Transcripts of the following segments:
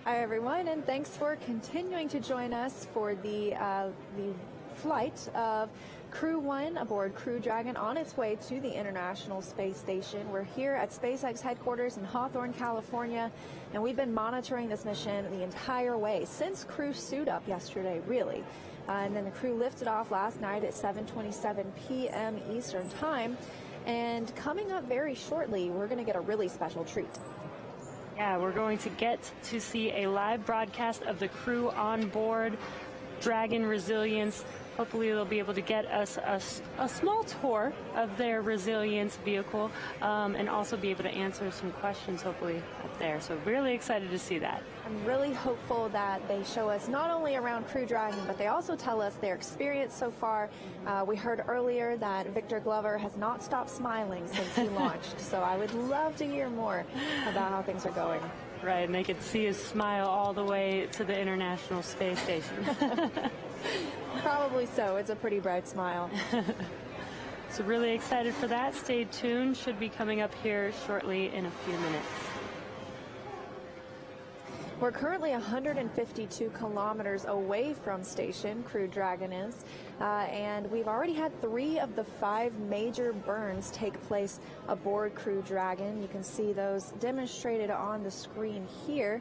Hi, everyone, and thanks for continuing to join us for the flight of Crew 1 aboard Crew Dragon on its way to the International Space Station. We're here at SpaceX headquarters in Hawthorne, California, and we've been monitoring this mission the entire way since crew suit up yesterday, really. And then the crew lifted off last night at 7:27 p.m. Eastern Time. And coming up very shortly, we're going to get a really special treat. Yeah, we're going to get to see a live broadcast of the crew on board Dragon Resilience. Hopefully they'll be able to get us a small tour of their Resilience vehicle and also be able to answer some questions hopefully up there. So really excited to see that. I'm really hopeful that they show us not only around Crew Dragon, but they also tell us their experience so far. We heard earlier that Victor Glover has not stopped smiling since he launched. So I would love to hear more about how things are going. Right, and they could see his smile all the way to the International Space Station. Probably so. It's a pretty bright smile. So really excited for that. Stay tuned. Should be coming up here shortly in a few minutes. We're currently 152 kilometers away from station, Crew Dragon is, and we've already had 3 of the 5 major burns take place aboard Crew Dragon. You can see those demonstrated on the screen here.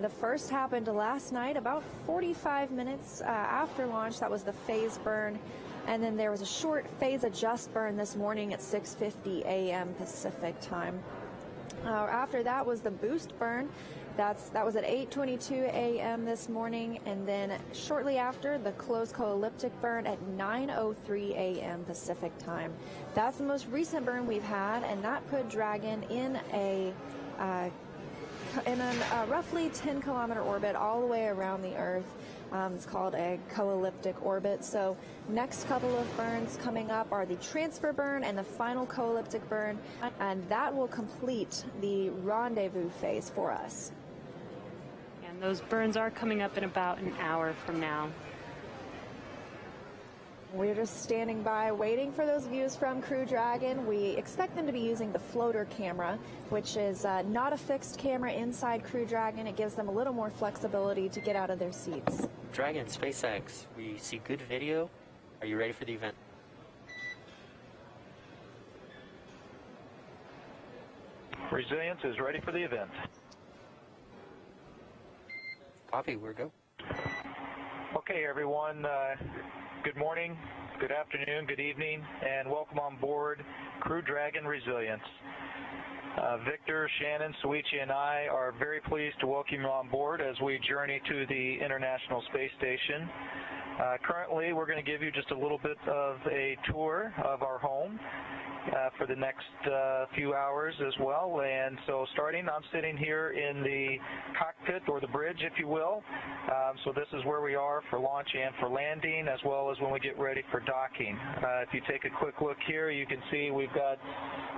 The first happened last night, about 45 minutes after launch. That was the phase burn. And then there was a short phase adjust burn this morning at 6:50 a.m. Pacific time. After that was the boost burn. That was at 8:22 a.m. this morning, and then shortly after, the closed co-elliptic burn at 9:03 a.m. Pacific time. That's the most recent burn we've had, and that put Dragon in a roughly 10-kilometer orbit all the way around the Earth. It's called a co-elliptic orbit. So next couple of burns coming up are the transfer burn and the final co-elliptic burn, and that will complete the rendezvous phase for us. And those burns are coming up in about an hour from now. We're just standing by waiting for those views from Crew Dragon. We expect them to be using the floater camera, which is not a fixed camera inside Crew Dragon. It gives them a little more flexibility to get out of their seats. Dragon, SpaceX, we see good video. Are you ready for the event? Resilience is ready for the event. Copy, we're go. Okay, everyone. Good morning, good afternoon, good evening, and welcome on board Crew Dragon Resilience. Victor, Shannon, Soichi, and I are very pleased to welcome you on board as we journey to the International Space Station. Currently, we're going to give you just a little bit of a tour of our home for the next few hours as well. And so starting, I'm sitting here in the cockpit, or the bridge, if you will. So this is where we are for launch and for landing, as well as when we get ready for docking. If you take a quick look here, you can see we've got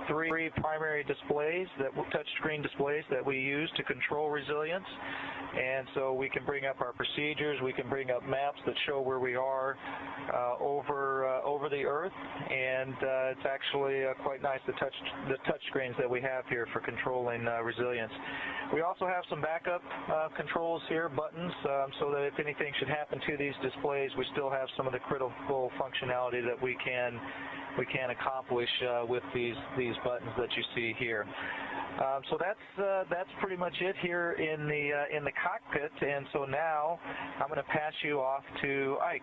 3 primary displays, touchscreen displays that we use to control resilience. And so we can bring up our procedures, we can bring up maps that show where we are over the Earth, and it's actually quite nice, the touch screens that we have here for controlling resilience. We also have some backup controls here, buttons, so that if anything should happen to these displays, we still have some of the critical functionality that we can accomplish with these buttons that you see here. So that's pretty much it here in the cockpit, and so now I'm going to pass you off to Ike.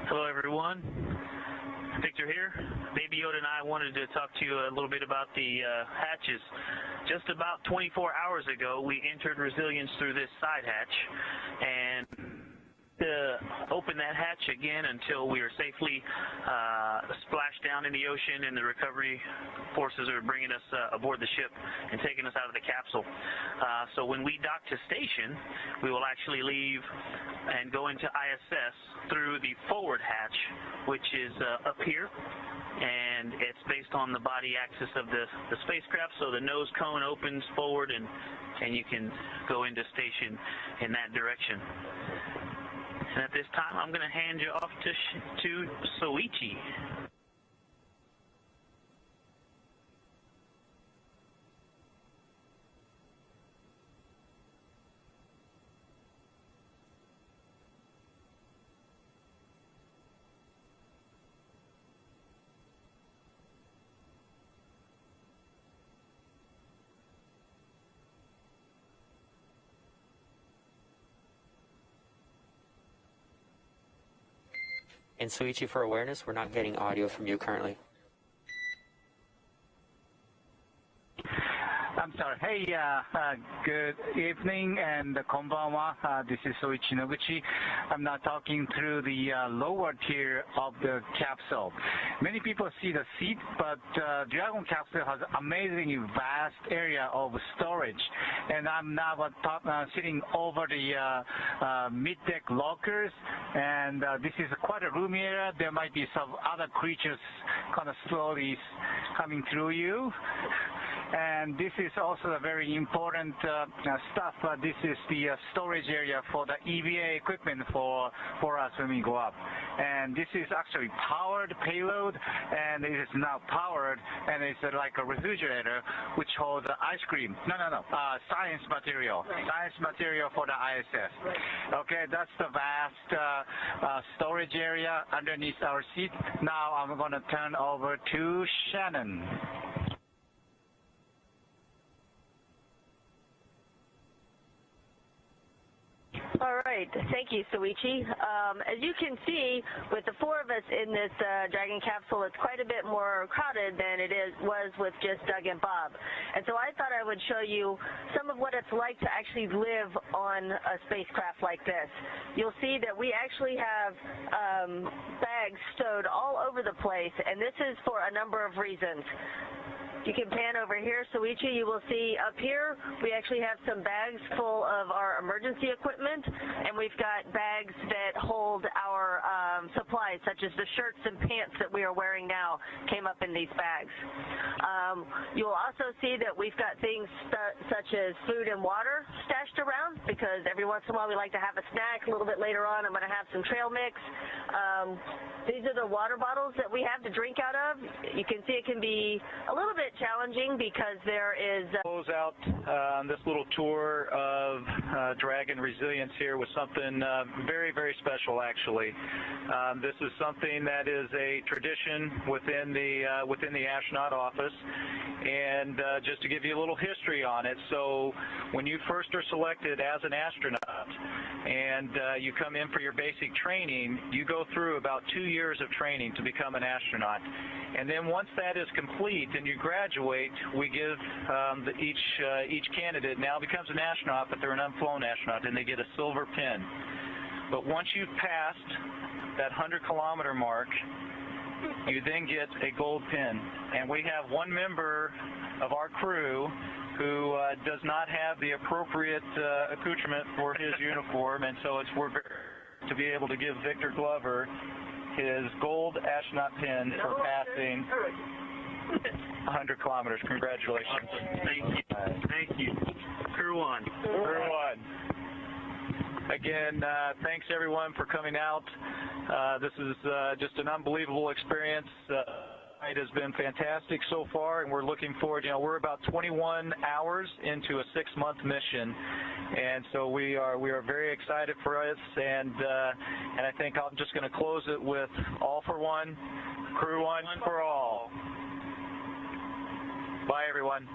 Hello, everyone. Victor here. Baby Yoda and I wanted to talk to you a little bit about the hatches. Just about 24 hours ago, we entered Resilience through this side hatch, and open that hatch again until we are safely splashed down in the ocean and the recovery forces are bringing us aboard the ship and taking us out of the capsule. So when we dock to station, we will actually leave and go into ISS through the forward hatch, which is up here, and it's based on the body axis of the spacecraft, so the nose cone opens forward and you can go into station in that direction. And at this time, I'm going to hand you off to Soichi. And Soichi, for awareness, we're not getting audio from you currently. I'm sorry. Hey, good evening and konbanwa. This is Soichi Noguchi. I'm now talking through the lower tier of the capsule. Many people see the seat, but Dragon capsule has amazingly vast area of storage. And I'm now sitting over the mid-deck lockers, and this is quite a roomy area. There might be some other creatures kind of slowly coming through you. And this is also a very important stuff. This is the storage area for the EVA equipment for us when we go up. And this is actually powered payload, and it is now powered, and it's like a refrigerator which holds ice cream. Science material. Science material for the ISS. Okay, that's the vast storage area underneath our seat. Now I'm going to turn over to Shannon. All right. Thank you, Soichi. As you can see, with the four of us in this Dragon capsule, it's quite a bit more crowded than it was with just Doug and Bob. And so I thought I would show you some of what it's like to actually live on a spacecraft like this. You'll see that we actually have bags stowed all over the place, and this is for a number of reasons. You can pan over here, Soichi, you will see up here we actually have some bags full of our emergency equipment, and we've got bags that hold our supplies, such as the shirts and pants that we are wearing now came up in these bags. You'll also see that we've got things such as food and water stashed around, because every once in a while we like to have a snack. A little bit later on I'm going to have some trail mix. These are the water bottles that we have to drink out of. You can see it can be a little bit challenging because there is close out this little tour of Dragon Resilience here with something very, very special, actually. This is something that is a tradition within the astronaut office, and just to give you a little history on it. So when you first are selected as an astronaut and you come in for your basic training, you go through about 2 years of training to become an astronaut. And then once that is complete and you graduate, we give each candidate now becomes an astronaut, but they're an unflown astronaut, and they get a silver pin. But once you've passed that 100-kilometer mark, you then get a gold pin. And we have one member of our crew who does not have the appropriate accoutrement for his uniform, and so we're very to be able to give Victor Glover his gold astronaut pin for passing 100 kilometers. Congratulations. Thank you. Thank you. Crew one. Crew one. Again, thanks everyone for coming out. This is just an unbelievable experience. It has been fantastic so far, and we're looking forward. You know, we're about 21 hours into a 6-month mission, and so we are very excited for us. And I think I'm just going to close it with all for one, crew one for all. Bye, everyone.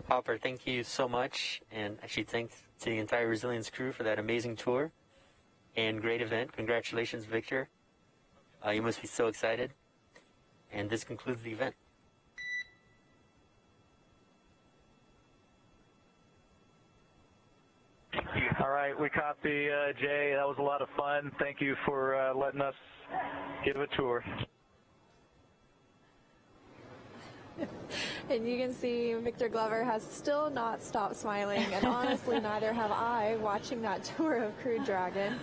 Hopper, thank you so much, and actually thanks to the entire Resilience crew for that amazing tour and great event. Congratulations, Victor. You must be so excited. And this concludes the event. All right, we copy, Jay. That was a lot of fun. Thank you for letting us give a tour. And you can see Victor Glover has still not stopped smiling, and honestly, neither have I, watching that tour of Crew Dragon.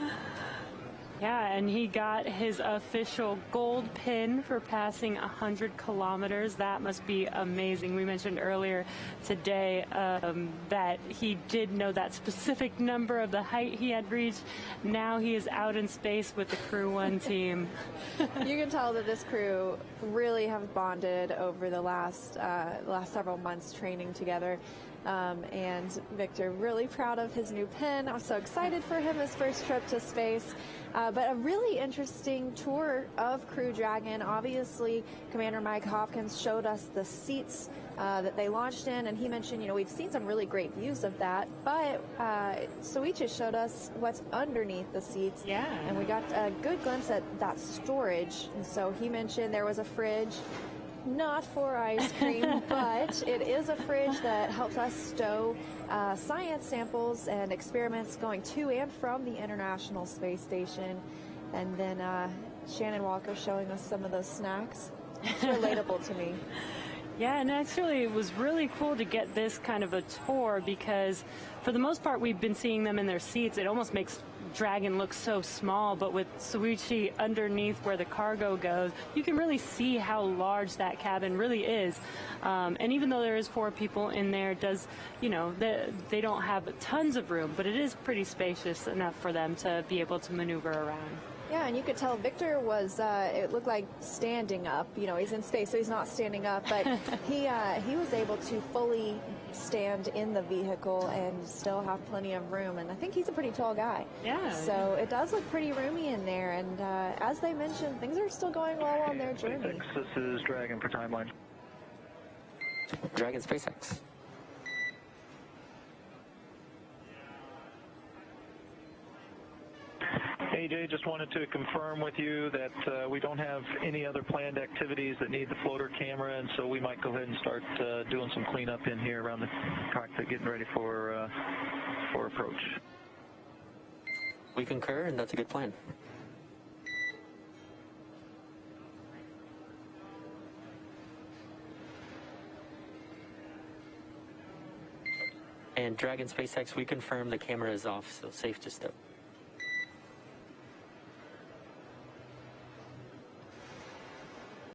Yeah, and he got his official gold pin for passing 100 kilometers. That must be amazing. We mentioned earlier today that he did know that specific number of the height he had reached. Now he is out in space with the Crew One team. You can tell that this crew really have bonded over the last several months training together. And Victor, really proud of his new pen. I'm so excited for him, his first trip to space. But a really interesting tour of Crew Dragon. Obviously, Commander Mike Hopkins showed us the seats that they launched in, and he mentioned, you know, we've seen some really great views of that, but Soichi showed us what's underneath the seats. Yeah. And we got a good glimpse at that storage. And so he mentioned there was a fridge, not for ice cream, but it is a fridge that helps us stow science samples and experiments going to and from the International Space Station. And then Shannon Walker showing us some of those snacks. It's relatable to me. Yeah, and actually it was really cool to get this kind of a tour because for the most part we've been seeing them in their seats. It almost makes Dragon look so small, but with Soichi underneath where the cargo goes, you can really see how large that cabin really is. And even though there is 4 people in there, it does, you know, they don't have tons of room, but it is pretty spacious enough for them to be able to maneuver around. Yeah, and you could tell Victor was, it looked like standing up. You know, he's in space, so he's not standing up, but he was able to fully stand in the vehicle and still have plenty of room. And I think he's a pretty tall guy. Yeah. So it does look pretty roomy in there. And as they mentioned, things are still going well on their journey. This is Dragon for timeline. Dragon SpaceX. Hey Jay, just wanted to confirm with you that we don't have any other planned activities that need the floater camera, and so we might go ahead and start doing some cleanup in here around the cockpit, getting ready for approach. We concur, and that's a good plan. And Dragon SpaceX, we confirm the camera is off, so safe to stow.